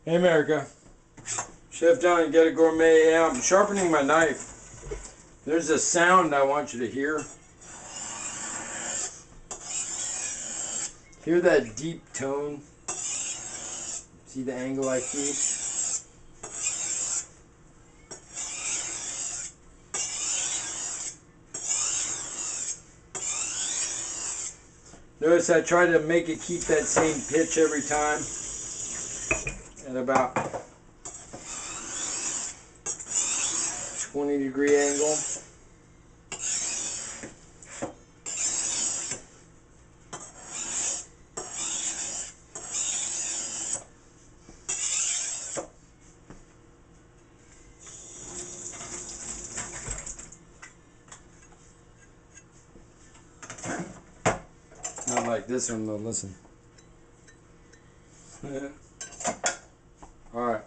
Hey America, Chef John at Ghetto Gourmet. Yeah, I'm sharpening my knife. There's a sound I want you to hear. Hear that deep tone? See the angle I keep? Notice I try to make it keep that same pitch every time at about 20-degree angle. Not like this one though, listen. Alright.